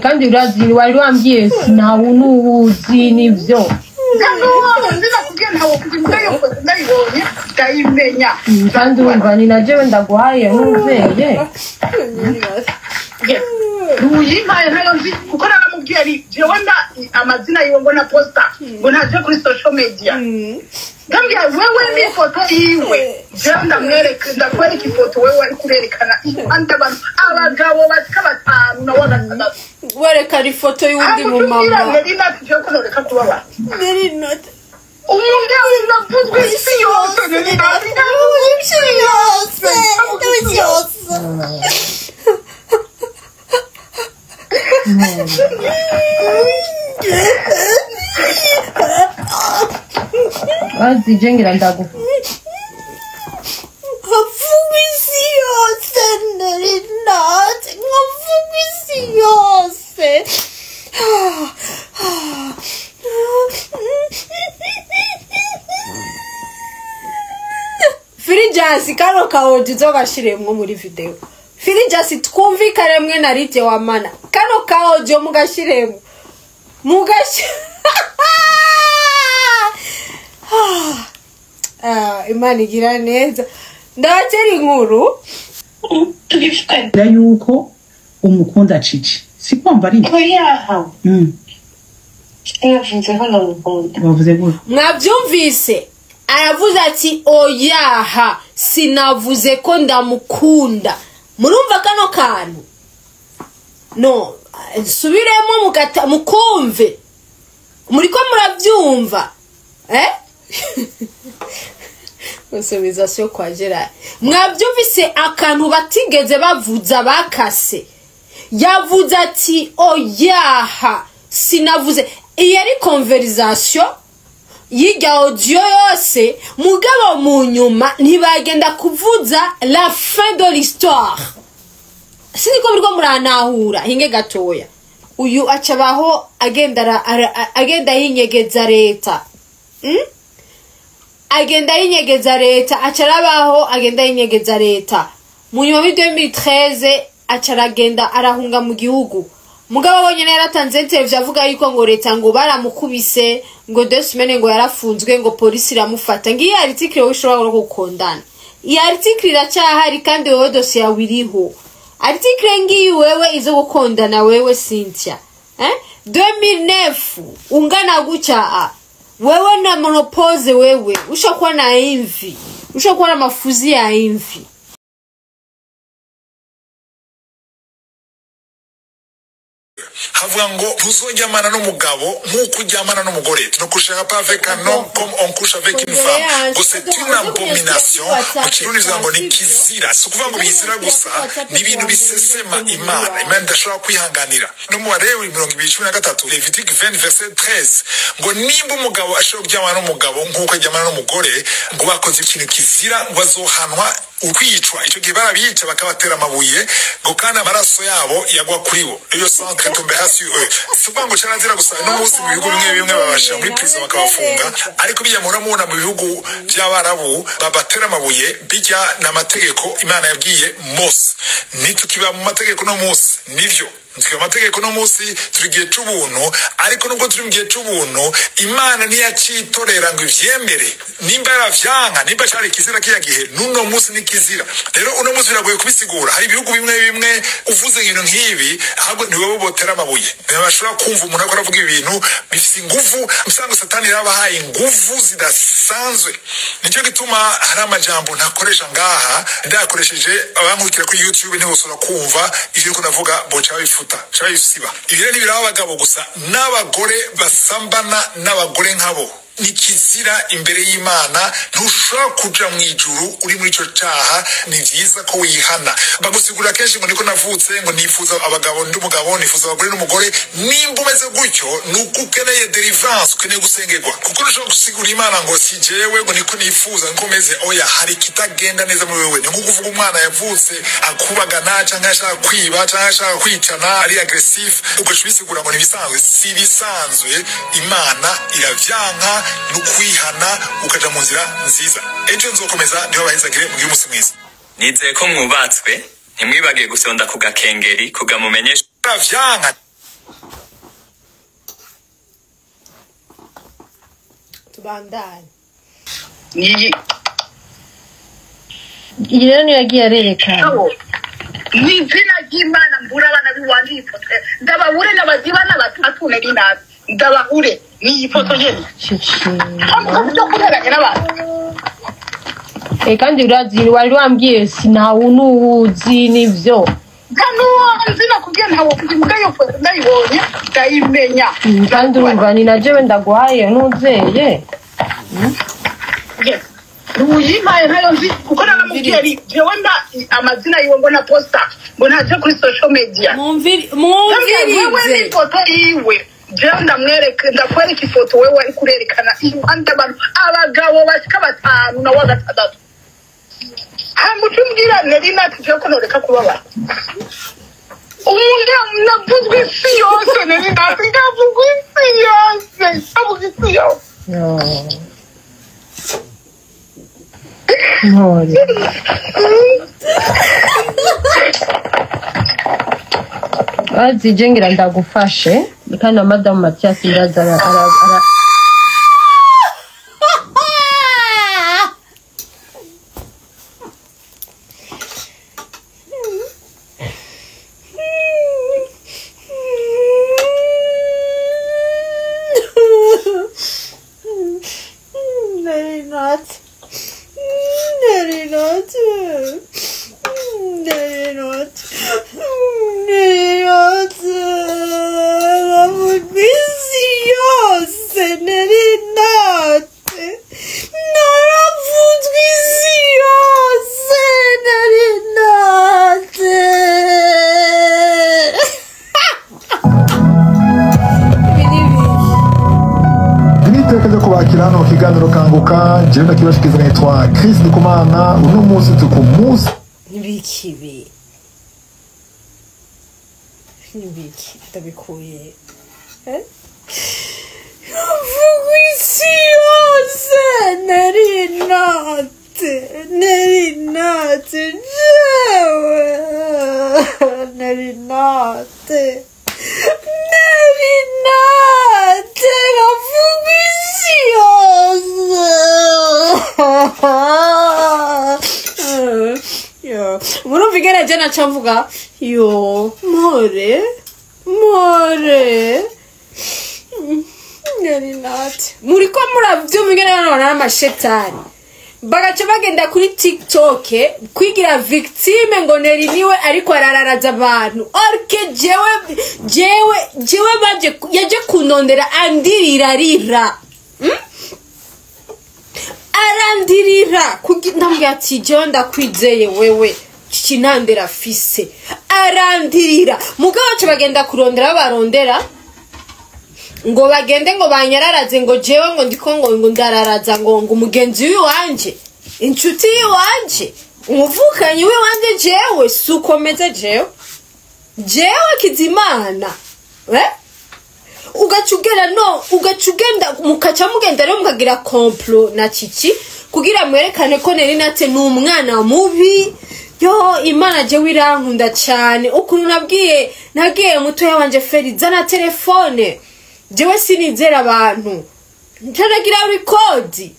kandi urazi wari wambwiye nawe nubuzi nivyo kandi wumva ni naje ndaguhaye nuzeye uyimpaye nayo nzi kuko naramubwiye ari jewe amazina yiwe ngo na posta ngo ntaje kuri social media ndambwiye wewe ni foto yiwe jewe ndakwereka ifoto wewe ari kurerekana andi abantu abagabo batika batanu na wagatandatu werekana ifoto y'undi mu mama Nelly natwe jewe ko noreka kubaba Nelly natwe umuntu yavuzwe isi yose Nelly natwe Wazi jengira ndagu Ngafungisiose Nelly natwe ngafungisiose Fulgence kano kaodi zogashiremwe muri video Fulgence twumvikane mwe na rite wa mana kano kaodi mugashiremwe Imana igira neza ndabatera inkuru tugifukana yuko umukunda Chichi sikwumva ari yaha yavuze hano umukunda bavuze gute mwabyumvise aravuze ati oyaha sinavuze ko ndamukunda murumva kano kantu no subiremo mukumve muriko murabyumva Consommation kwa Gerard mwabyumvise akantu batigeze bavuza bakase yavuze ati oyaha sinavuze iyari conversation yiga audio yose mugabo mu nyuma ntibagenda kuvuza la fin de l'histoire siniko birwo muranahura hinge gatoya uyu acabaho agenda yinyegeza leta agenda yinyegeza leta acarabaho agenda yinyegeza leta mu nyuma muri 2013 acaragenda arahunga mu gihugu mugabo bonyene yaratanze interview avuga yuko ngo leta ngo baramukubise ngo 2 semaines ngo yarafunzwe ngo police iramufata ngiye article wishobora gukondana iyi article iracyahari kandi wewe dossier wiriho article ngiyi wewe izo gukondana wewe Cynthia 2009 ungana gucha wewe na monopose wewe ushakuwa na envy ushakuwa na mafuzi ya envy havuga ngo ntuzojyamana n'umugabo nk'uko ujyamana n'umugore no kushaka pas avec un homme comme on couche avec une femme ngo c'est une abomination mu kirundi ngo ni kizira si ukuvuga ngo bizira gusa ni ibintu bisesema imana idashobora kwihanganira no mu Balewi 2013 Levitique 20 verset 13 ngo nimba umugabo ashobora kuryamana n'umugabo nk'uko ajyamana n'umugore ngo bakoze ikintu kizira ngo azohanwa ukwicwa icyo gihe barabica bakabatera amabuye ngo kandi amaraso yabo yagwa kuri bo iyo santre tombe hasi sivuga ngo cyarazira gusa no munsi mu bihugu bimwe babasha muri prison bakabafunga ariko bijya muramubona mu bihugu by'abarabu babatera amabuye bijya n'amategeko Imana yabwiye Mose nitukiba mu mategeko no munsi nivyo amategeko no munsi turigiye c'ubuntu ariko nubwo turi mu gihe c'ubuntu Imana ntiyacitorera ngo ivyemere nimba yaravyanka nimba cyari kizira kiya gihe nuno munsi ni kizira rero uno munsi biragoye kubisigura hari ibihugu bimwe uvuze ibintu nk'ibi ahubwo niwe botera amabuye ntibashobora kumva umuntu akora avuga ibintu bifite ingufu usanga satani yarabahaye ingufu zidasanzwe nicyo gituma hari amajambo ntakoresha ngaha ndakoresheje abankurikira kuri YouTube ntibosora kumva ivyo ko navuga boca bifuta cyabisiba ibire ntibiraho abagabo gusa n'abagore basambana n'abagore nkabo ni kizira imbere y'Imana ntushobora kuja mu ijuru uri muri ico cyaha ni vyiza ko wihana bagusigura kenshi ngo niko navutse ngo nifuza abagabo ndumugabo nifuza abagore n'umugore nimba umeze gutyo nuko ukeneye deliverance ukeneye gusengerwa kuko ushobora gusigura Imana ngo si jewe ngo niko nifuza ngo meze oya hari kitagenda neza muri wewe ni nko kuvuga umwana yavutse akubagana cyangwa ashaka kwiba cyangwa ashaka kwicana ari aggressive ubwo bisigura ngo nibisanzwe si bisanzwe Imana iravyanka nukwihana ukaja mu nzira nziza ejo nzokomeza ndiho bahezagire mu y'umunsi mwiza nizeye ko mwubatswe ntimwibagiye gusonda ku gakengeri kugamumenyesha vyanga tubandanye ni Iyo niyo yagiye arerekana. ni izina ry'Imana mbura abana biwanje ifoto ndababure n'abazibana batatu nari nazi ndababure ni ifoto nyene Chichi. cyo kugeranya n'abantu Kandi urazi wari wambwiye sinawe nuwuzi nivyo. kanu nzina kubye ntawo kuvuga yo foto ndayibonye ndayimenya Kandi urumva ni naje ndaguhaye nuzeye. Uyimpaye ntayo nzi kuko naramubwiye ari jewe nda amazina yiwe mbona posta ngo ntaje kuri social media mwumvirize ifoto yiwe jewe ndakwereka ifoto wewe ari kurerekana iruhande abantu abagabo bashika batanu na wa gatandatu hamutumbwira Nelly natwe ko noreka kubabara umuntu navuzwe isi yose Nelly natwe ngavugwe isi yose avuga isi yose Ntore. Azije ngira ndagufashe kandi na Madame Mathias ndaza ara Hano kiganiro kanguka jenda kibashikiza nitwa Chris Ndikumana uno munsi tukumunsi nibikibi tabikuye isi yose Nelly natwe murumvigera jana chamvuga yo more Nelly natwe muriko muravyumvigera bana n'amashetani bagaca bagenda kuri TikTok kwigira victime ngo Nelly niwe ariko arararaza abantu orke jewe baje yaje kunondera andirirarira arandirira ndambwira ati jewe ndakwizeye wewe kinandera fise arandirira mugabo cyo bagenda kurondera barondera ngo bagende ngo banyararaze ngo jewe ngo ndiko ngo ndararaza ngo umugenzi wanje inshuti wanje umuvukanyi wanje jewe sukomeze jewe kizimana ugacugenda mukaca mugenda rero mukagira complot na Chichi kugira mwerekane ko Nelly natwe n'umwana mubi yo Imana je wirankunda cyane ukuntu nagiye mutoya wanje Feriza na telefone jewe sinizera abantu ntanagira record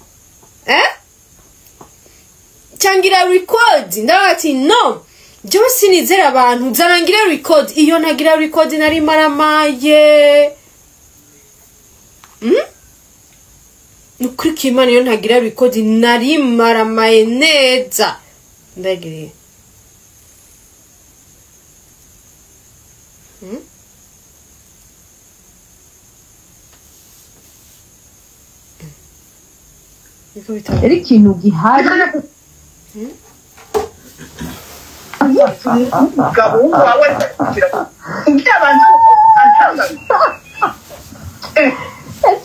changira record ndabati no jewe sinizera abantu zarangira record iyo ntagira record nari maramaye nukuri Imana iyo ntagira record nari maramaye neza ndagiriye eri ikintu gihari gabo wawe abantu asanga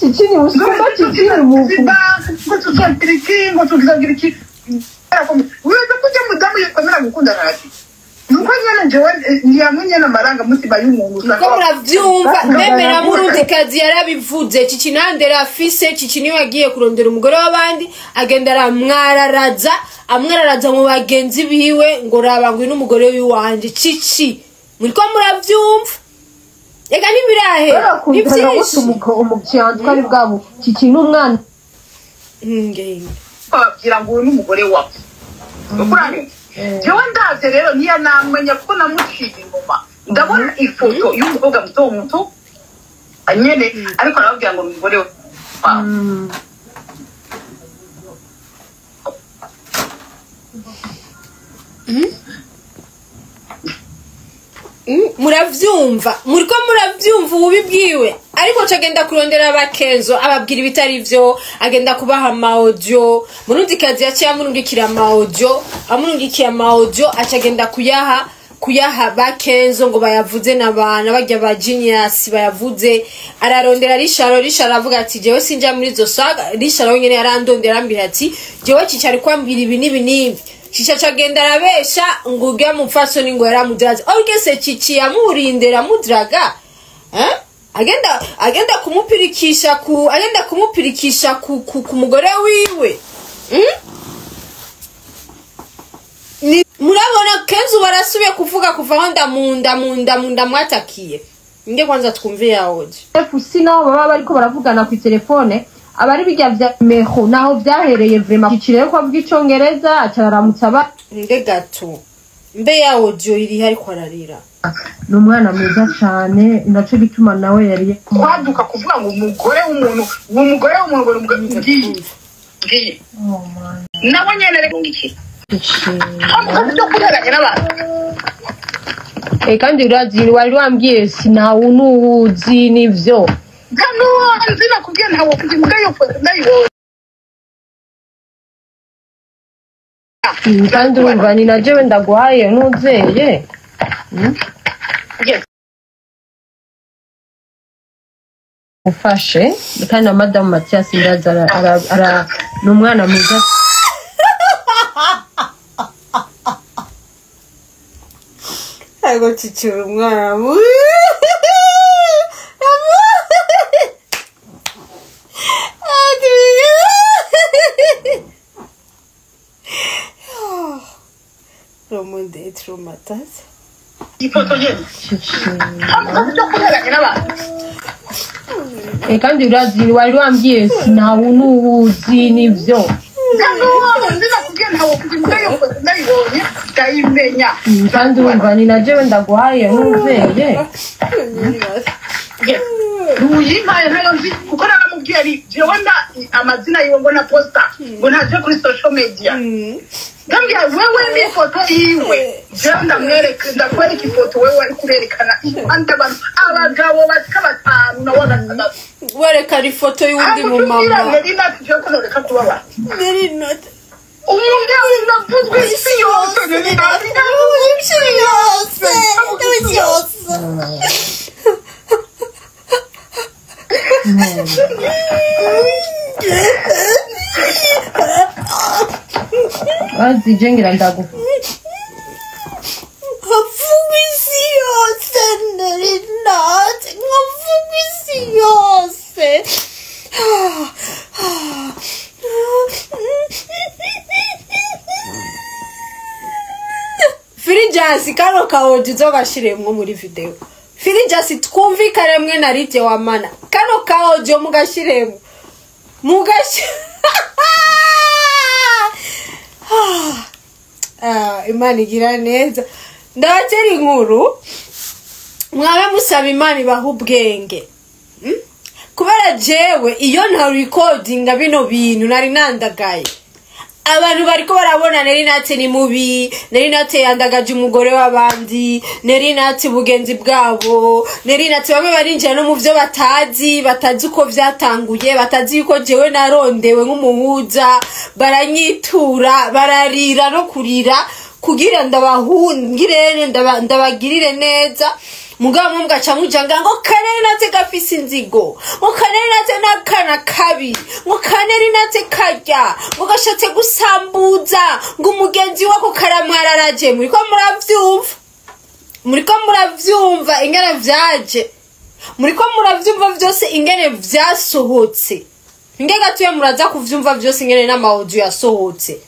Chichi ni usikoma Chichi ni mufu ngo tuzagiriki wewe kujya mudamu yekomera gukunda rati nuko nyana jewe niyamenye namaranga mutima y'umuntu ko muravyumva nemera Murundikazi yarabivuze Chichi nandera afise Chichi niwe yagiye kurondera umugore w'abandi agenda amwararaza mu bagenzi biwe ngo raba ngo n'umugore w'iwanje Chichi muriko muravyumva ayahe ntibyinshi umukiyanzu ari bwabo Chichi n'umwana ngenge babwira ngo uyu n'umugore wawe ukurane jewe ndaze rero niya namenya ko namuciye ingoma ndabona ifoto y'umukobwa muto anyene ariko arababwira ngo umugore wawe muravyumva ububi bwiwe ariko cagenda kurondera abakenzo ababwira ibitari vyo agenda kubaha audio Murundikazi yaciye amurungikira audio acagenda kuyaha bakenzo ngo bayavuze n'abana bajya ba genius bayavuze ararondera risharo avuga ati jewe sinja muri zo saga risharo nyene yarandondera ambira ati jewe cicari kwambira ibi nibi Chichi cagenda arabesha ngo ujya mu fasoni ngo yaramudraza orgese Chichi yamurindera mudraga agenda kumupirikisha ku mugore wiwe murabona Kenzo barasubiye kuvuga kuva ndamunda mwatakiye nge kwanza twumve yaoje fusi naho baba bariko baravugana ku telefone abari bijya vya meho naho vyahereye vraiment Chichi ko avuga icongereza acaramutsa ba nde gato mbe ya audio iri hariko ararira n'umwana mwiza cyane naco bituma nawe yari kwaduka kuvuga ngo umugore w'umuntu ngiye nabo nyene rero ngiki kandi urazi wari wambwiye sinawe n'uwuzi nivyo kano nzina kubwiye ntawo kuzimuga yo ndayibona kandi urumva ni na jewe ndaguhaye ntuzeye ufashe kandi na Madame Mathias ndaza ara n'umwana mwiza Ego Chichi umwana Romunde traumatized. Ifoto yenu. kandi urazi wari wambwiye sinawe n'uwuzi nivyo kano nzina kubwiye ntawo kuzimuga yo ndayibonye ndayimenya kandi urumva ni na jewe ndaguhaye ntuzeye uyimpaye ntayo nzi kuko naramubwiye ari jewe amazina yiwe ngo na posta ngo ntaje kuri social media ndambwiye wewe n'ifoto yiwe jewe ndakwereka ifoto wewe ari kurerekana andi abantu abagabo batika batanu na wagatandatu werekana ifoto y'undi mu mama Nelly natwe jewe kunoreka kubaba Nelly natwe umugabo navuzwe isi yose Nelly natwe wazi jengera ndagu Fulgence kano kaoji zogashiremwe muri video Fulgence twumvikane mwe na rite wa mana kano kaoji mugashiremwe Imana igira neza ndabatera inkuru mwabe musaba Imana ibaha ubwenge kubera jewe iyo nta recordinga bino bintu nari nandagaye abantu bariko barabona Nelly natwe ni mubi Nelly natwe yandagaje umugore w'abandi Nelly natwe bugenzi bwabo Nelly natwe bamwe barinjira no mu vyo batazi uko vyatanguye batazi yuko jewe narondewe nk'umuhuza baranyitura bararira no kurira kugira ndabahungire ndabagirire neza mugabo mugaca mujanga ngo Kaneri natwe gafise inzigo ngo Kaneri natwe nakana kabi ngo Kaneri natwe karya ngo gashatse gusambuza ngo umugenzi wako karamwararaje muriko muravyumva ingene vyaje muriko muravyumva vyose ingene vyasohotse ingene gatuye muraza kuvyumva vyose ingene n'amaudio yasohotse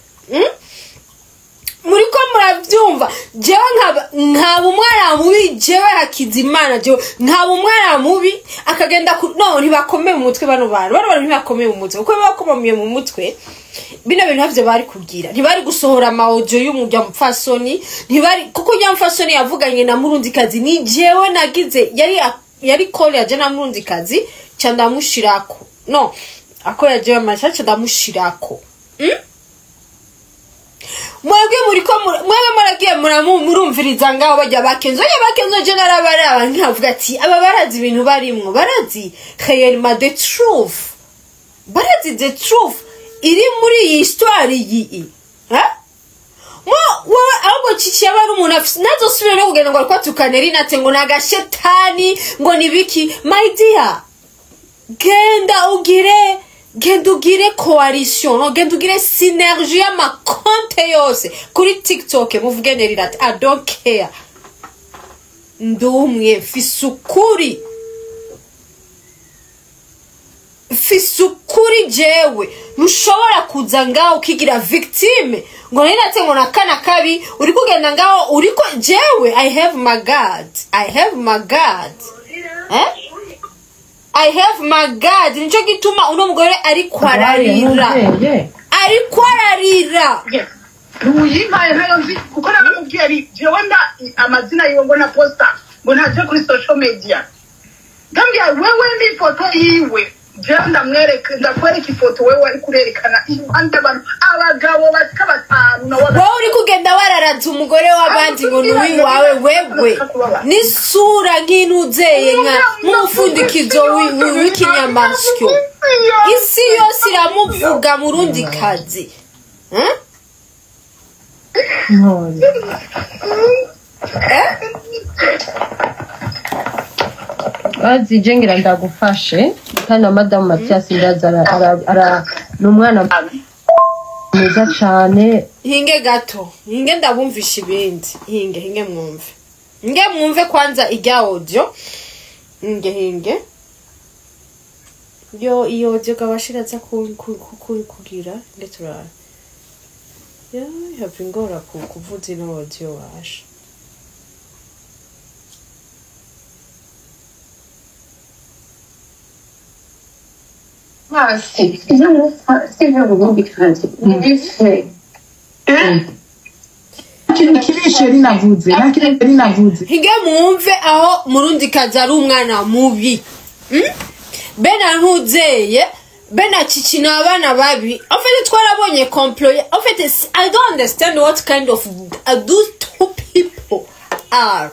muriko muravyumva jewe nkaba umwana mubi jewe Hakizimana jewe nkaba umwana mubi akagenda no ntibakomeye mu mutwe bano bantu ntibakomeye mu mutwe kuko bakomeye mu mutwe bino bintu havyo bari kugira ntibari gusohora audio y'umujya mupfasoni ntibari kuko nya mupfasoni yavuganye na Murundikazi ni jewe nagize yari call ya jana Murundikazi cyanda mushirako no ako yaje amashacha ndamushirako mwebwe muragiye murumviriza ngaho bajya bakenzo je narabara nkavuga ati aba barazi ibintu barimwo barazi réellement the truth barazi the truth iri muri iyi histoire iyi ahubwo Chichi yabari umuntu afise nazosubire no kugenda ngo ariko tukaneri nate ngo nagashetani ngo nibiki my dear genda ugire coalition no genda ugire synergie ama konte yose kuri TikTok muvuge nerirate I don't care ndumwe fisukuri jewe mushobora kuza ngaho ukigira victime ngo ninate ngo nakana kabi uri kugenda ngaho uriko jewe I have my God nico gituma uno mugore ari kwararira uyimpaye ntayo nzi kuko naramubwiye ari jewe nda amazina yiwe ngo na posta ngo ntaje kuri social media ndambye wewe ni foto yiwe jewe ndakwereka ifoto wewe ari kurerekana impande abantu abagabo batika batanu wowe uri kugenda wararaza umugore w'abandi ngo nuwi wawe wewe nisura nk'inuzeye nka mufundikizo w'ikinyamasyo isi yose iramuvuga Murundikazi bazi jengera ndagufashe kandi na Madame Mathias ndaza numwana meza cyane hinge gato hinge ndabumvisha ibindi hinge mwumve kwanza ijya audio hinge yo iyo audio kabashiraza kugira ndetura ya yapingora kuvuza ino audio washa Hinge mwumve aho Murundikazi ari umwana mubi Bana ntuzeye Bana Chichi n'abana babi en fait twarabonye complot en fait I don't understand what kind of those two people are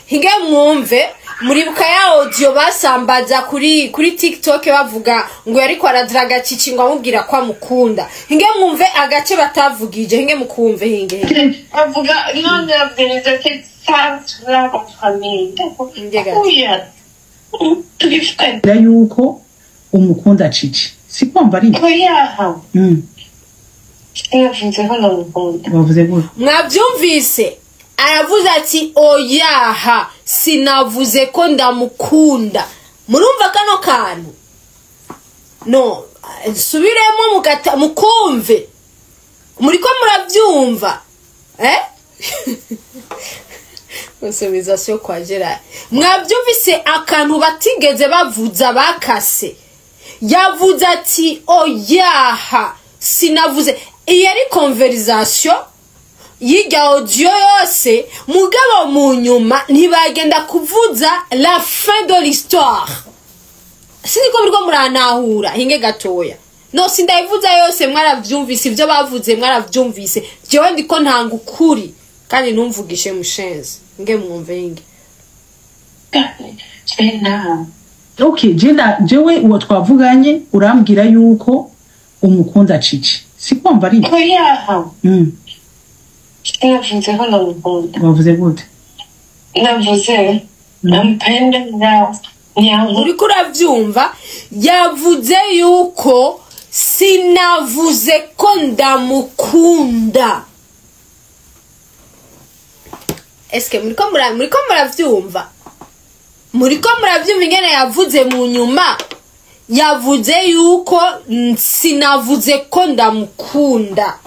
Hinge mwumve muribuka ya audio basambaza kuri TikTok bavuga ngo yariko aradraga Chichi ngo amubwira kwa mukunda hinge mwumve agace batavugije hinge mukumve hinge avuga none abwiriza ke santra kwa famille kuya tugifukana yuko umukunda Chichi sikwamba ari kuya yavuze ko namukunda bavuze gute mwabyumvise aravuze ati oyaha sinavuze ko ndamukunda murumva kano kantu no subiremo mukumve muriko muravyumva Consommation kwa Gerard mwabyumvise akantu batigeze bavuza bakase yavuze ati oyaha sinavuze iyo ari conversation yiga audio yose mugabo mu nyuma ntibagenda kuvuza la fin de l'histoire siniko biriko muranahura hinge gatoya no sindayivuza yose mwaravyumvise ivyo bavuze mwaravyumvise jewe ndiko ntanga ukuri kandi numvugishe mushenzi nge mwumve hinge okay jewe uwo twavuganye urambwira yuko umukunda Chichi sikwamba ari yavuze ko namukunda bavuze gute navuze nampenda nyawo uriko uravyumva yavuze yuko sinavuze ko ndamukunda eske muriko muravyumva ingene yavuze mu nyuma yavuze yuko sinavuze ko ndamukunda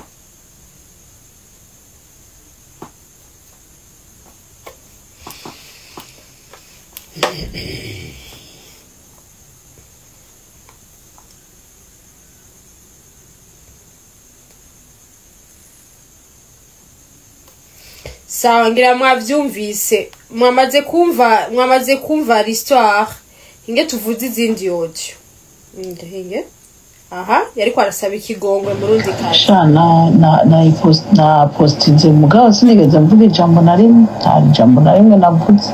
sawa ngira mwavyumvise mwamaze kumva l'histoire inge tuvuze izindi audio inge aha yariko arasaba ikigongwe Murundikazi shana na postinze mugabo sinigeze mvuga ijambo na rimwe navuze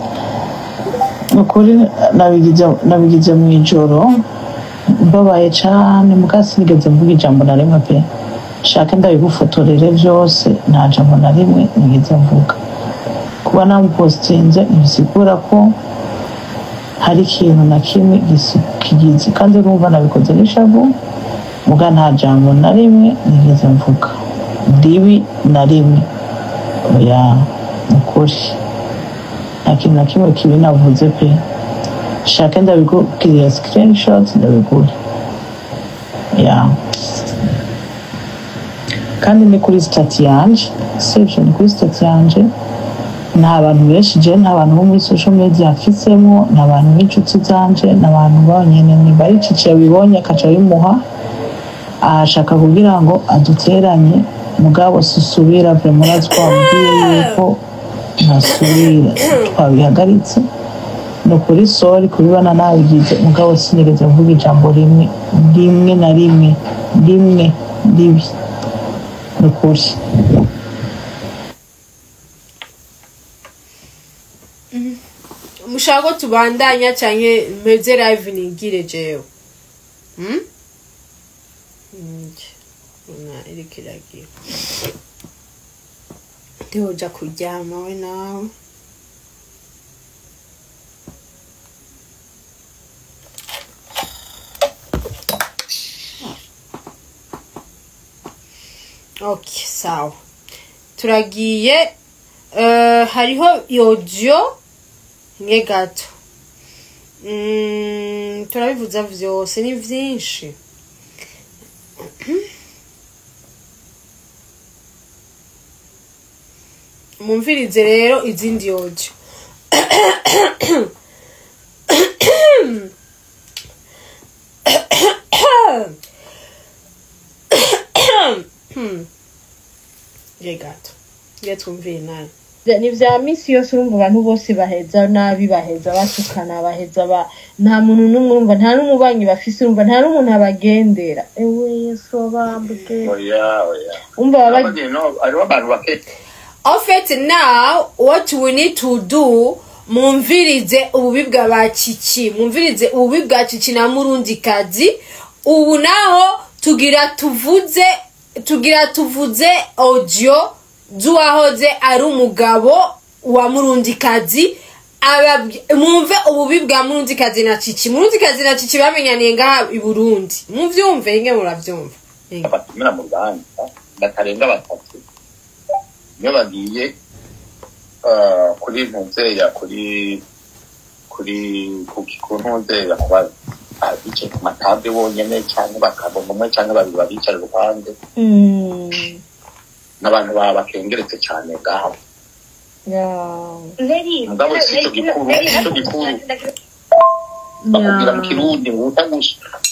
nukuri nabigize mu ijoro mbabaye cyane mugabo sinigeze mvuga ijambo na rimwe pe shaka ndabigufotorere byose nta jambo na rimwe nigeze mvuga kuba namupostinze bisigura ko hari ikintu na kimwe kigize kandi urumva nabikoze n'ishavu muga nta jambo na rimwe nigeze mvuga ribi na rimwe oya nukuri nta kintu na kimwe kibi navuze pe shaka ndabigukiriye screenshot ndabigura ya kandi ni kuri stati yanje sivyo ni kuri stati yanje nta bantu benshi je nta bantu bo muri social media afisemo nta bantu b'inshuti zanje nta bantu bonyene ni bari Chichi yabibonye akaca bimuha ashaka kugira ngo aduteranye mugabo susubira vraiment twabwiye yuko nasubira twabihagaritse no kuri sorry kubibana nabigize mugabo sinigeze mvuga ijambo rimwe na rimwe ribi nukuri mushaka tubandanya canke meze live nigire jewe na irikiragiye ndoja kuryama we nawe okay sawa turagiye hariho audio nke gato turabivuza vyose ni vyinshi mumvirize rero izindi audio Regato. Yatumviye nayo. Ni vya misi yose urumva abantu bose baheza nabi baheza batukana baheza nta muntu numwe urumva nta n'umubanyi bafise urumva nta n'umuntu abagendera ewe Yesu abambuke oya umva ariho abantu bake. En fait now what we need to do mumvirize ububi bwa Chichi mumvirize ububi bwa Chichi na Murundikazi ubu naho tugira tuvuze audio zuwahoze ari umugabo wa Murundikazi mumve ububi bwa Murundikazi na Chichi bamenyaniye ngaha i Burundi muvyumve inge muravyumva abatumira mu Rwanda batarenga batatu niyo bagiye kuri ntuzeya kuri ntuzeya kwa bice ku matabe bonyene cyangwa bakabona umwe cyangwa babiri babicara ruhande n'abantu bakengeretse cyane ngaho ngabo sito gikuru bakubwira mu kirundi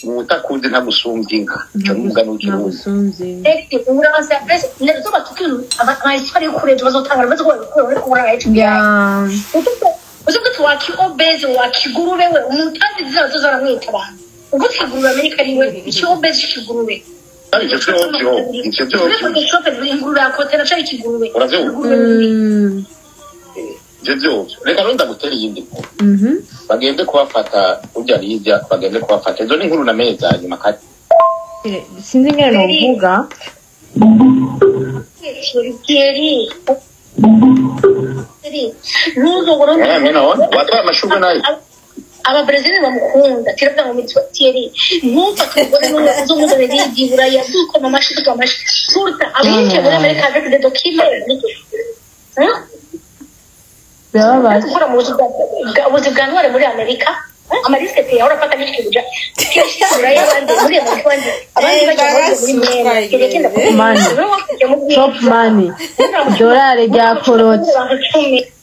utakuzi ntagusumbya inka cyo mugano w'ikirundi urabasa press nezo batukiru abayisfari kureje bazotangara uzuko wakibeze wakigurube we umutanzi zizazo zaramwita abantu ubwo twigurura Amerika riwe ikibeze kigurube ari cyo ingurube akotera cyo ikigurube Jejo reka ronda gutera yindi bagende kubafata ujya rijya bagende kubafata izo ni nkuru na meza nyuma kati sinzi ngene no mvuga watwa amashugo nayo aba Brazil bamukunda tirabya mu mitwe tieri nkuko tubone n'umuzo mu bindi buraya suko mamashito surta abinche muri Amerika avec des documents baba bakora mu buzi bwa ntware muri Amerika amariske pe urafata n'ikiguja kishura y'abandi muri Amerika abandi money top money dollar rya koroti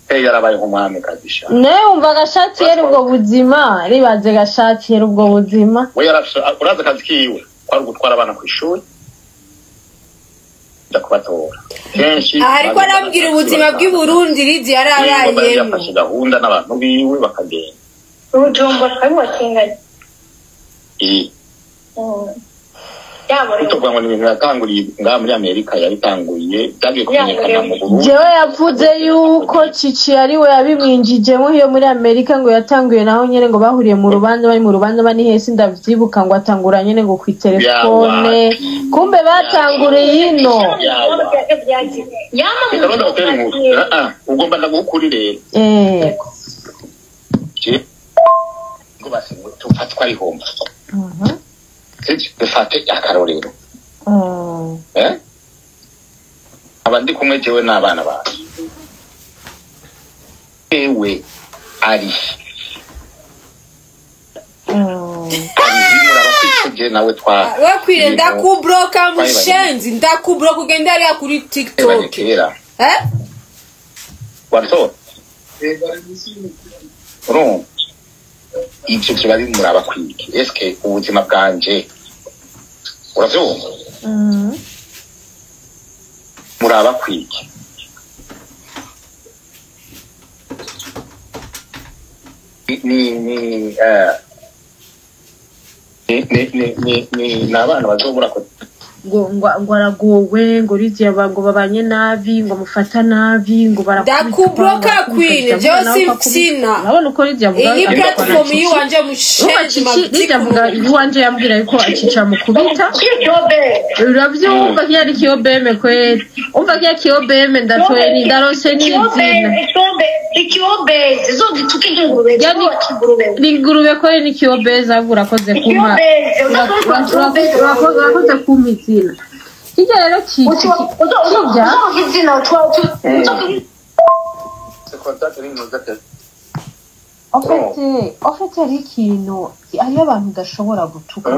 yarabaye umwami kadisha ne umva gashati yari ubwo buzima ribaze gashati yari ubwo buzima we uraza akazi kiwe kwari gutwara abana ku ishuri ndakubatora kenshi ariko arambwira ubuzima bw'i Burundi ridi yarabayemo yafashe gahunda n'abantu biwe bakagenda urujombo rw'abakinganye Kutokuwa ni ibintu yatanguriye ngaha muri Amerika yabitanguye byagiye kumenyekana mu Burundi. Jewe yavuze yuko Chichi ari we yabimwinjijemo iyo muri Amerika ngo yatanguye naho nyene ngo bahuriye mu rubanza bari mu rubanza bani hesi ndavyibuka ngo atangura nyene ngo ku telefone kumbe batanguriye ino ugomba ndagukuri rero ngo basingo tufatwa ari homba dufate akarorero abandi kumwe jewe n'abana bawe ewe ari nawe twa wakwire ndakubloka mushenzi ndakubloka ugenda ari kuri TikTok warto ro ibyo kibari muraba kwiki eske ubuzima bwanje uravyumva muraba kwiki ni nabana bazobura ko ngo aragowe ngo rigiye ngo babanye nabi ngo mufata nabi ngo ndakubloka queen Joseph Sina nabona uko rigiye avuga iyi platform yiwanje mushenzi rigiye avuga yiwanje yambwira yuko akica mu kubita uravyumva yari kiyobeme kweli umva kiya kiyobeme ndatoye ni darose ni izina ikiyobeze zo gituke ingurube ingurube kweli ni kiyobeze agura koze kuma urakoze kumiti kijya rero Chichi ofete ari ikintu ariyo abantu udashobora gutuka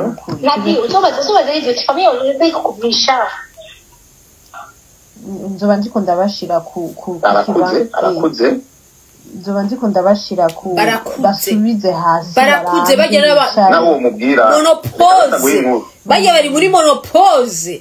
nzoba ndiko ndabashira ku kibanza nzoba ndiko ndabashira ku basubize hasi barakuze bagera nabo mubwira monopause bajya bari muri monopause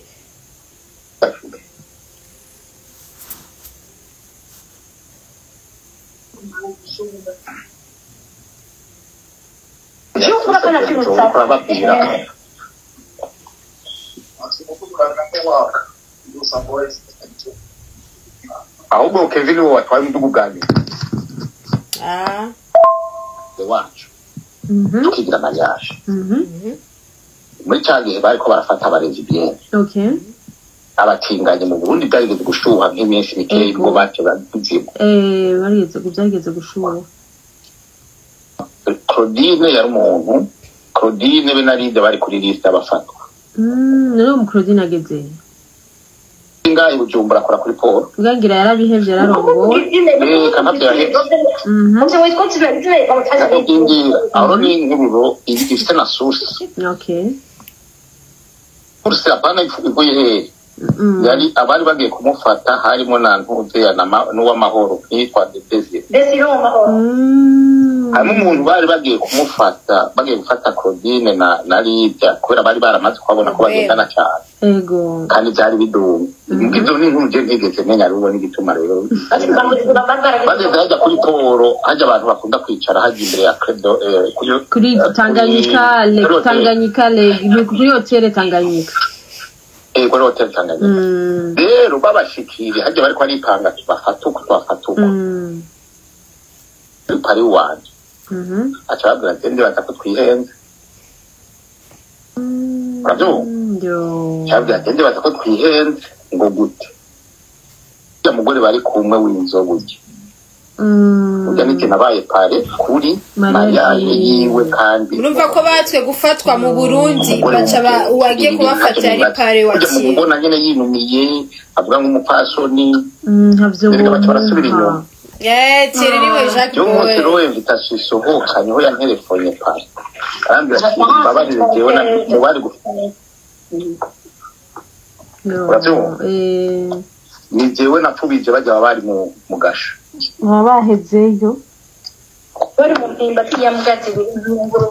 ahubwo Kevin watwaye umudugu gani wacu tukigira mariage muri cyagihe bariko barafata abarezi bien abatinganye mu Burundi byageze gushuha nk'iminsi mikeyi ngo bace bazigo barigeze kubyageze gushuha Claudine yari umuntu Claudine be naride bari kuri liste abafatwa nero mu Claudine ageze inga ibujumbura akora kuri Paul ugangira yarabihevye yararongo kanavyo yahevye aho ni nk'ururo ifite na source source ya Bana ivuye he yari abari bagiye kumufata harimo na ntuze ya n'uwamahoro yitwa Desire harimo umuntu bari bagiye kumufata bagiye gufata Claudine na Lydia kubera bari baramaze kubona ko bagendana cyane kandi byari bidumye ibyo ni nk'uje ntigeze menya rubo n'igituma rero bageze hajya kuri Poro hajya abantu bakunda kwicara hajya imbere ya credo kuri Tanganyika kuri hotel Tanganyika kuri hotel Tanganyika rero babashikire hajya bari kwari panga bafatuka pari wanje acababwira ati batako twihenze uravyumva cyabwira ati batako twihenze ngo gute ya mugore bari kumwe w'inzobuge ujya niki nabaye pare kuri mariage yiwe kandi urumva ko batwe gufatwa mu Burundi baca uwagiye kubafata ari pare wakiye mbona nyene yinumiye avuga nk'umupasoni ntavyo barasubira inyuma tiri niwe Jacques Boy yo invitation isohoka niho ya telefone pare arambira ati babarire jewe na mubari gufata ni jewe napfubije bajya bari mu gasho babahezeyo bari mu mpimba y'amgazi b'inguru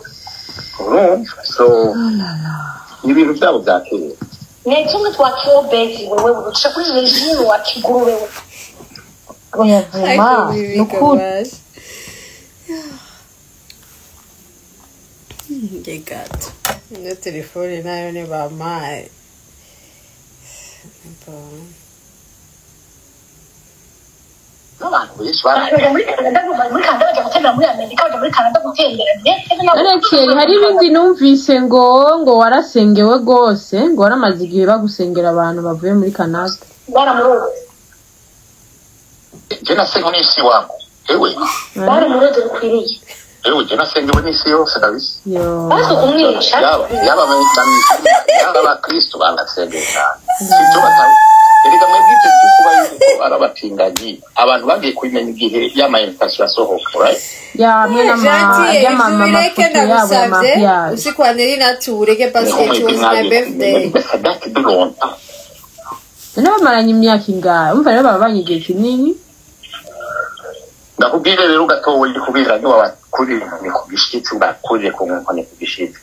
so ibintu byabo byakeye ne tumwe twakiyo bezi wewe uca kuri regime wa kiguru wewe oya vuma nukuri Gato. Na telefone nayo ne bamaye. n'abantu benshi bara muri Canada bajya gutembera muri Amerika bajya muri Canada gutembera Arekeri hari ibindi numvise ngo warasengewe gose ngo waramaze igihe bagusengera abantu bavuye muri Canada baramuroze je nasenga n'isi wangu ewe baramuroze ukwiriye ewe je nasengewe n'isi yose kabisa basi kumwica yaba abakristo banasengera sicyo batawe erega mwebwe kuba yuko arabatinganyi abantu bagiye kumenya igihe y'amainvitation asohoka right ya mwana mama mafoto yabo ya mafiya usiku wa Nelly natwe parce que it was my birthday bamaranye imyaka ingahe umva rero baba banyigiye kinini ndakubwire rero gatowe kubira ni wabakuri ni kubishitsi bakuje ku nkone kubishitsi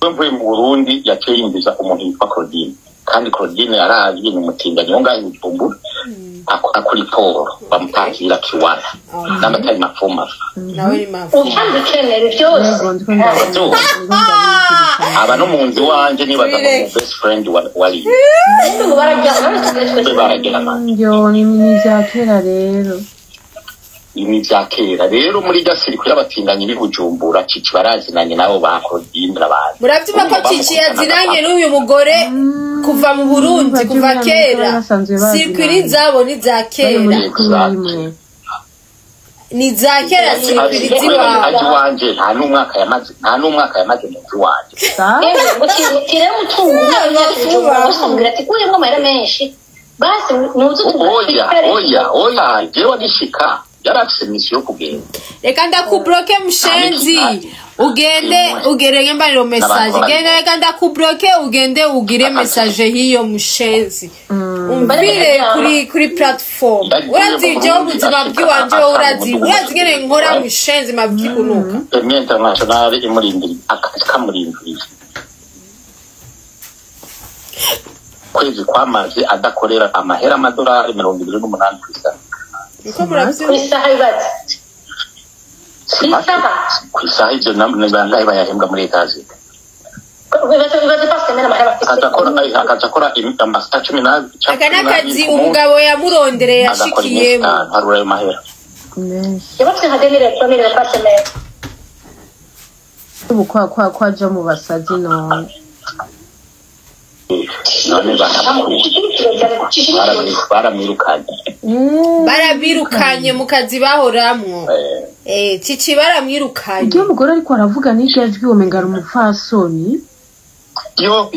mvuye mu Burundi yateye imbiza umuntu yitwa Claudine kandi Claudine yarazwi mu mutinganyi ngo ngaho ibumbu akuri poro bamutangira kiwana n'amatari mafuma nawe ni mafu ukandi kenere byose aba no mu nzu wanje nibaza mu best friend wali yo ni mizakera rero imivyakera rero muri gasiri kuri abatinganyi bibujumbura Chichi barazinanye nabo bakodinde abantu muravyuma ko Chichi yazinanye n'uyu mugore kuva mu Burundi kuva kera sirkwiri zabo ni zakera ni zakera sirkwiri ziwa aje wanje nta n'umwaka yamaze mu nzu wanje tire mutungu n'abasubira ati kuyemo amahera menshi basi nuzo oya jewe gishika yarafise misiyo kugenda reka ndakubloke mshenzi ugende mbaniro message reka ndakubloke ugende ugire message hiyo mshenzi umbire kuri platform urazi je ubuzima bwiwanje urazi ngene nkora mshenzi mabwikunuka emye international imurindiri akakamurindiri kwezi kwamaze adakorera amahera amadolari 28%. Niko murabizi kwisaha ibaze kwisaha ibyo n'abangaye bayahembwa muri etaje bibaze pasemera amahera akakora amasta 10 akanakazi umugabo yamurondereye yashikiyemo harura ayo mahera yabatse hadenire family pasemera ubu kwaja mu basazi none barabirukanye mu kazi bahoramwo Chichi baramwirukanye iyo mugore ariko aravuga n'ijwi umengara umupfasoni yo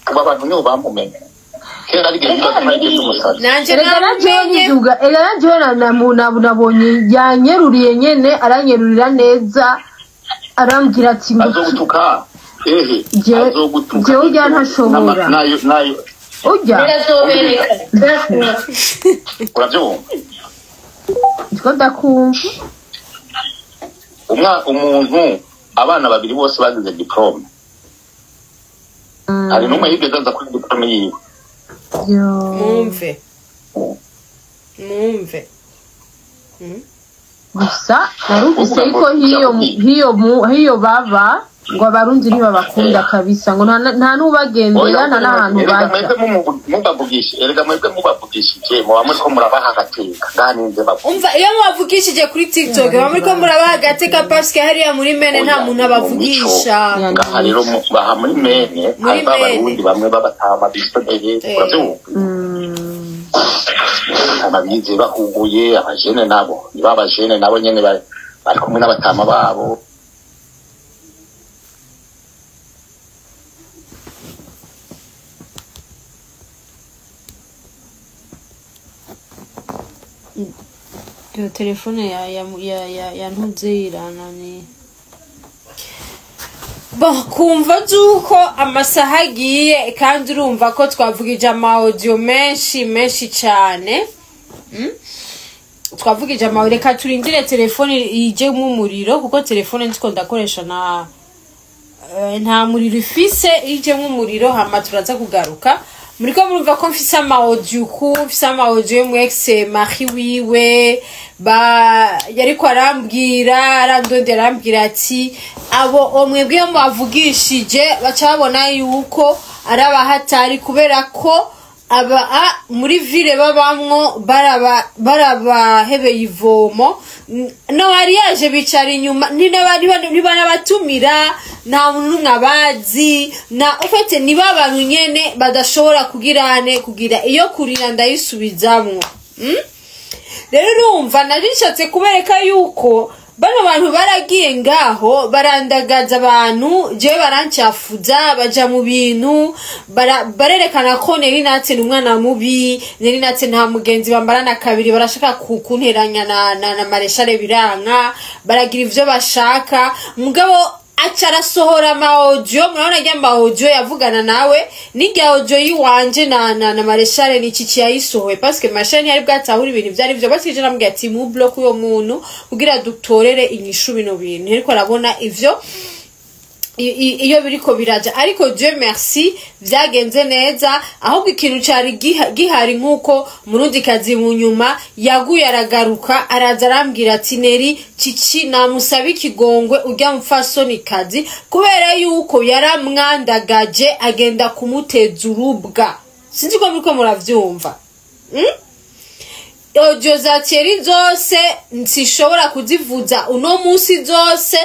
abantu nibo bamumenye kera ari genda umusazi nanje namenye nabonye yanyeruriye nyene aranyerurira neza arambwira ati azogutuka je ujya ntashobora nayo ujya urabyumva ndiko ndakumva umuntu abana babiri bose bagize diplome hari n'umwe yigeze aza kuri diplome yiwe mumve gusa narumvise ko hiyo baba ngo abarundi ntibabakunda kabisa ngo nta nubagendera nta nahantu baje mwebwe mubavugishije muba muri ko murabaha agateka nganinze umva iyo mubavugishije kuri TikTok muba muri ko murabaha agateka parce que hariya muri mene nta muntu abavugisha ngaha rero baha muri mene abarundi bamwe babatama bisodeye ababizi bahuguye abajene nabo nibabajene nabo nyene bari kumwe n'abatama babo yo telefone ya ntuzirana ni kumva zuko amasaha agiye kandi urumva ko twavugije audio menshi cyane twavugije reka turindire telefone ijemo umuriro kuko telefone ndiko ndakoresha nta muriro ifise ijemo umuriro hama turaza kugaruka muriko murumva ko mfise audio yo mu ex mari wiwe yariko arambwira ati abo mwebwe mwavugishije baca babona yuko arabahatari kubera ko muri ville babamwo barabahebeye ivomo no bari yaje bicara inyuma ntibanabatumira nta muntu n'abazi ufite niba abantu nyene badashobora kugira iyo kurira ndayisubizamwo rero urumva narishatse kubereka yuko bano bantu baragiye ngaho barandagaza abantu jewe barancyafuza baja mu bintu barerekana ko Nelly natwe n'umwana mubi Nelly natwe nta mugenzi bambarana kabiri barashaka kunteranya na mareshale biranka baragira ivyo bashaka mugabo acarasohora audio murabona rya audio yavugana nawe n'irya audio yiwanje na mareshale ni Chichi yayisohoye parce que mashani yari bwatahura ibintu byari byo basije namubwiye ati mu block uyo muntu kugira dutorere inyishu bino bintu ariko arabona ivyo iyo biriko biraja ariko Dieu merci vyagenze neza ahubwo ikintu cari gihari nkuko Murundikazi mu nyuma yaguye aragaruka araza arambwira ati Nelly Chichi namusaba ikigongwe urya mfasoni kazi kubera yuko yaramwandagaje agenda kumuteza urubwa sinzi ko muriko muravyumva audio za Thierry zose nsishobora kuzivuza uno munsi zose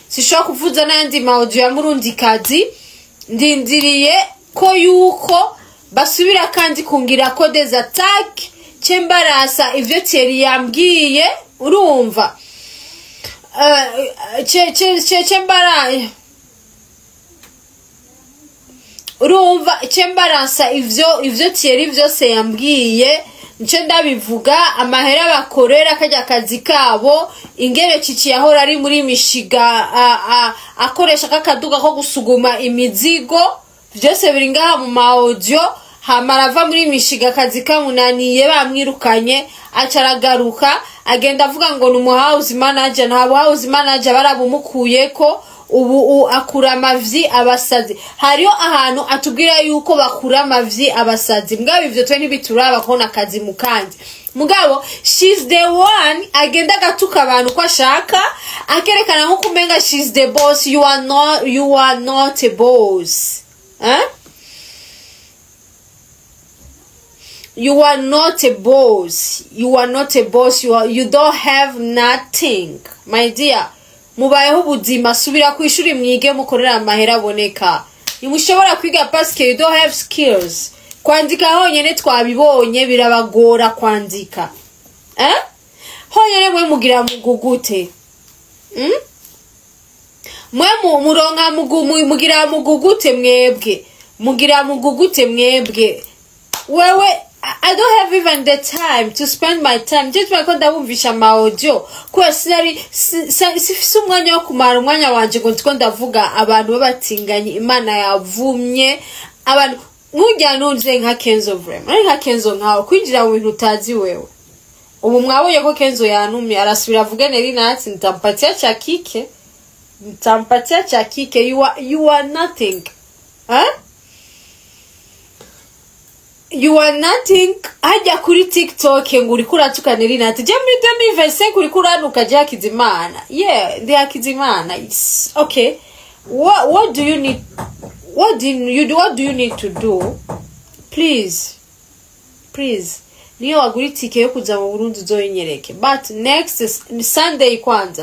sishobora kuvuza n'andi audio ya Murundikazi ndindiriye ko yuko basubira kandi kungira ko des attaques cembarasa ivyo Thierry yambwiye urumva cembarasa ivyo Thierry vyose yambwiye nce ndabivuga amahera bakorera kajya kazi kabo ingere Chichi yahora ari muri mishiga akoresha kakaduga ko gusuguma imizigo byose biri ngaha mu audio hamarava muri mishiga kazi kamunaniye bamwirukanye acaragaruka agenda avuga ngo ni house manager nta house manager barabumukuye ko ubu akura amavyi abasazi hariyo ahantu atubwira yuko bakura amavyi abasazi mugabo ivyo twe ntibituraba kona akazi mukandi mugabo she's the one agenda gatuka abantu ko ashaka akerekana nko kumenga she's the boss you are not a boss you are not a boss you don't have nothing my dear mubayeho ubuzima subira kwishuri mwige mukorera amahera aboneka nimushobora kwiga parce que you don't have skills kwandika honyene twabibonye birabagora kwandika honyene mwe mugira mugugute mwe muronka mugira mugugute mwebwe wewe I don't have even the time to spend my time just because ndabumvisha audio kwa sifise umwanya wo kumara umwanya wanje ngo ndiko ndavuga abantu babatinganye Imana yavumye abantu nkujya nunze nka Kenzo vraiment nka Kenzo nkaho kwinjira mu bintu utazi wewe ubu mwabonye ko Kenzo yanumye arasubira avuga Nelly natwe ntampatia cha kike you are nothing you are nothing hajya kuri TikTok ngo uri kuratuka Nelly natwe je muri 2025 uri kuranuka je Hakizimana ndi Hakizimana okay what do you need what do you need to do please niyo waguri tike yo kuza mu Burundi zoyinyereke but next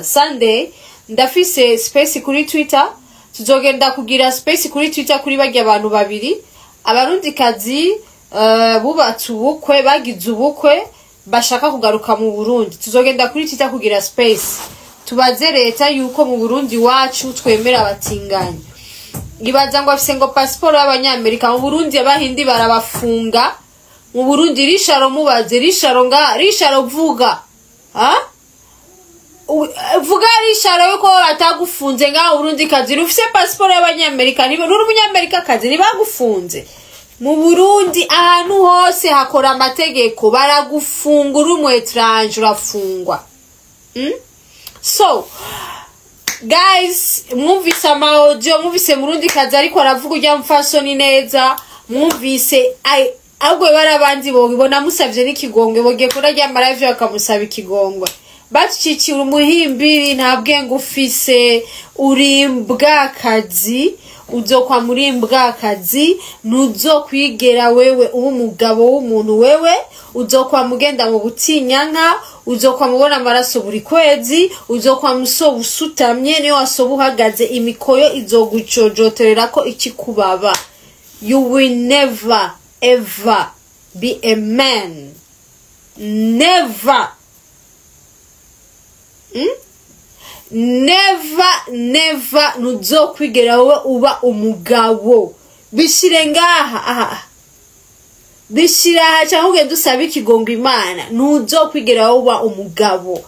Sunday ndafise space kuri Twitter tuzogenda kugira space kuri Twitter kuri bajya abantu babiri Abarundikazi bubatse ubukwe bagize ubukwe bashaka kugaruka mu Burundi tuzogenda kuri Twitter kugira space tubaze leta yuko mu Burundi wacu twemera abatinganye ibaza ngo afise ngo passport y'abanyamerika mu Burundi abahindi barabafunga mu Burundi risharo mubaze risharo vuga vuga ari sharo yuko batagufunze ngaho Burundikazi rufise passport y'abanyamerika niba nuri umunyamerikakazi nibagufunze mu Burundi ahantu hose hakora amategeko baragufunga uri mu étranger urafungwa. So guys, mwumvise audio, mwumvise Murundikazi ariko aravuga ujya mfasoni neza, mwumvise ahubwo barabandi bobibona musavye n'ikigongwe bogiye kurajya live bakamusaba ikigongwe. Chichi umuhimbiri nta bwenge ufise uri mbwakazi uzokwa muri mbwakazi nuzokwigera wewe ubu umugabo w'umuntu wewe uzokwa mugenda mu butinyanka uzokwa mubona amaraso buri kwezi uzokwa musoba usutamye niyo wasoba uhagaze imikoyo izogucojoterera ko ikikubaba. You will never ever be a man. Never. Never nuzokwigera wowe uba umugabo. Bishire ngaha bishira cyangwa ugenda usaba ikigongo Imana nuzokwigera wowe uba umugabo.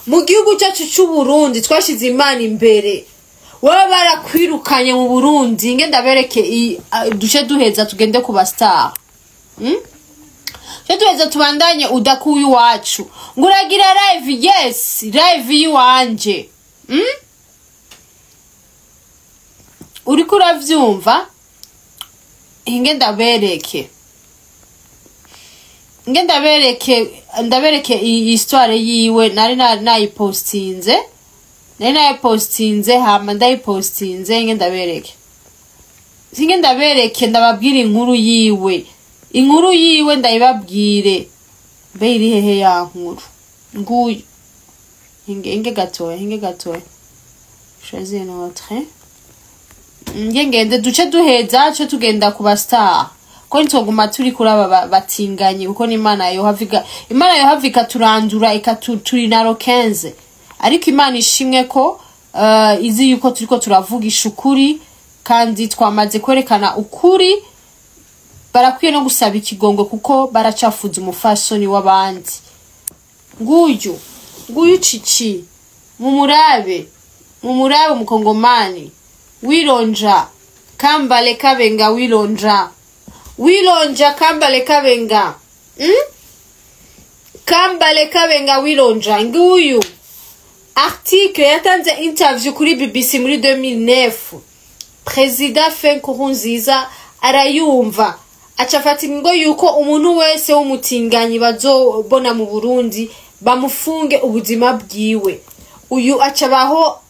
Mu gihugu cyacu cy'u Burundi twashize Imana imbere. Wowe barakwirukanye mu Burundi ngenda bereke duce duheza tugende ku ba star. Tuweza tubandanye udakuyu wacu. Nguragira live, yes, live yiwanje. Uriko uravyumva? Ngenda bereke ndabereke histoire yiwe nari nayipostinze. Nari nayipostinze hama ndayipostinze ngenda bereke ndababwira inkuru yiwe. Inkuru yiwe ndayibabwire be iri hehe ya nkuru nguyu hinge gatoya choisir notre ngende duce duheza cyo tugenda ku ba star ko ntoguma turi kuraba batinganye uko ni Imana yo havika turandura ikaturi na 15 ariko Imana ishimwe ko izi yuko turiko turavugisha ukuri kandi twamaze kwerekana ukuri. Barakwiye no gusaba ikigongo kuko baracafuza umufasoni w'abandi. Nguyu Chichi mumurabe umukongomani wironja kambale kabenga wironja kambale kabenga kambale kabenga wironja. Nguyu article yatanze interview kuri BBC muri 2009. President Nkurunziza arayumva acafata ngo yuko umuntu wese w'umutinganyi bazobona mu Burundi bamufunge ubuzima bwiwe. Uyu acabaho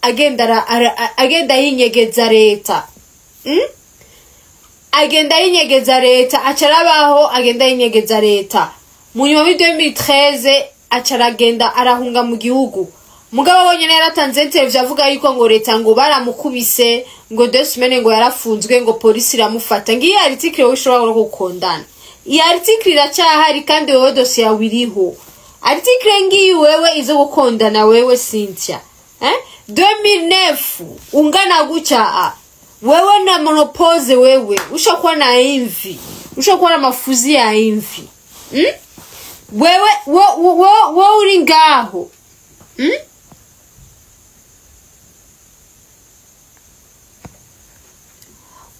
agenda yinyegeza leta. Agenda yinyegeza leta acarabaho agenda yinyegeza leta. Mu nyuma 2013 acaragenda arahunga mu gihugu. Mugabo wonyene yaratanze interview avuga yuko ngo leta ngo baramukubise ngo 2 semaines ngo yarafunzwe ngo polisi iramufata. Ngiye article ushobora gukondana. Iyi article iracyahari kandi wewe dossier wiriho. Article ngiyi wewe izo gukondana wewe Cynthia. 2009 ungana gucha wewe na monopose wewe ushakuwa na imvi. Ushakuwa na mafuzi ya imvi. Wewe uri ngaho.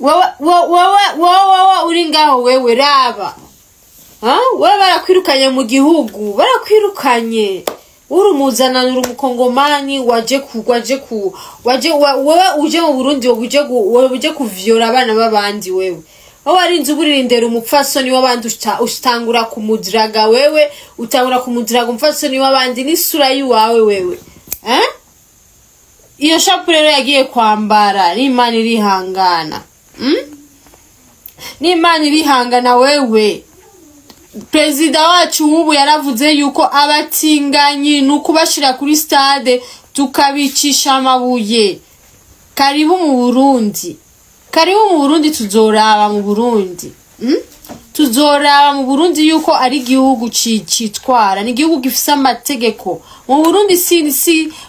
Wawa uri ngaho wewe raba. Wewe barakwirukanye mu gihugu, barakwirukanye. Uri muzana uri umukongomani waje wewe uje mu Burundi uje kuvyora abana babandi wewe. Wowe ari inzu burindera umupfasoni w'abandi ushtangura kumudiraga wewe, utangura kumudiraga umupfasoni w'abandi n'isura yiwawe wewe. Iyo shapurero yagiye kwambara n'Imana irihangana. N'Imana irihangana wewe. Prezida wacu ubu yaravuze yuko abatinganyi nukubashira kuri stade tukabicisha amabuye. Karibu mu Burundi. Tuzoraba mu Burundi. Tuzoraba mu Burundi yuko ari igihugu citwara, ni igihugu gifise amategeko. Mu Burundi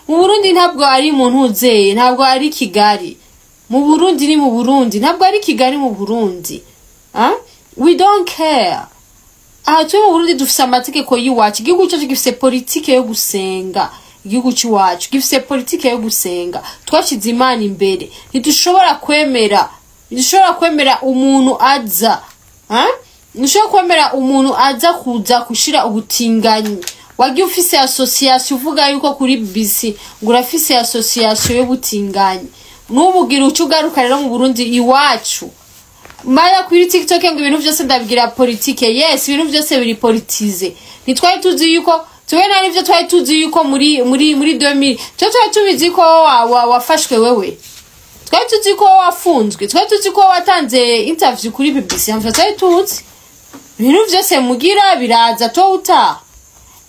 mu Burundi ntabwo ari umuntu uzeye, ntabwo ari Kigali. Mu Burundi ni mu Burundi, ntabwo ari Kigali mu Burundi. We don't care. Twe mu Burundi dufise amategeko yiwacu. Igihugu cyacu gifise politike yo gusenga. igihugu cy'iwacu gifise politike yo gusenga twashize Imana imbere ntidushobora kwemera umuntu aza ntushobora kwemera umuntu aza kuza kushira ubutinganyi wagiye ufise association uvuga yuko kuri BBC ngo urafise association y'ubutinganyi nubugira ucugaruka rero mu Burundi iwacu maya kuri TikTok ngo ibintu byose ndabigira politike yes ibintu byose biri politize nitwaye tuzi yuko tuwe nari byo twaye tuzi yuko muri 2000 cyo twaye tubizi ko wafashwe wewe twaye tuzi ko wafunzwe twaye tuzi ko watanze interview kuri BBC amva twaye tuzi ibintu byose mugira biraza to uta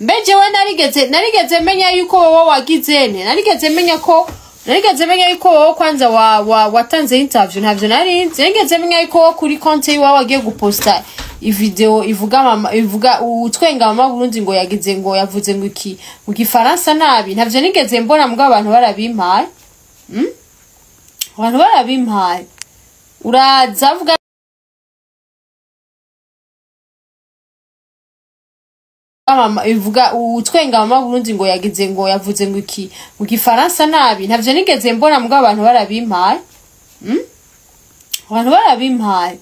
mbeje we narigeze menya yuko wowe wagizene narigeze menya yuko wowe kwanza watanze interview ntavyo narigeze menya yuko kuri konte yiwe wagiye guposta ivideo ivuga utwenga mama Burundi ngo yagize ngo yavuze ngo iki mu gifaransa nabi ntavyo nigeze mbona mugabo abantu barabimpaye abantu barabimpaye uraza vuga mama ivuga utwenga mama Burundi ngo yagize ngo yavuze ngo iki mu gifaransa nabi ntavyo nigeze mbona mugabo abantu barabimpaye abantu barabimpaye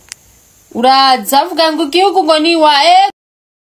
uraza vuga ngo igihugu ngo ni wa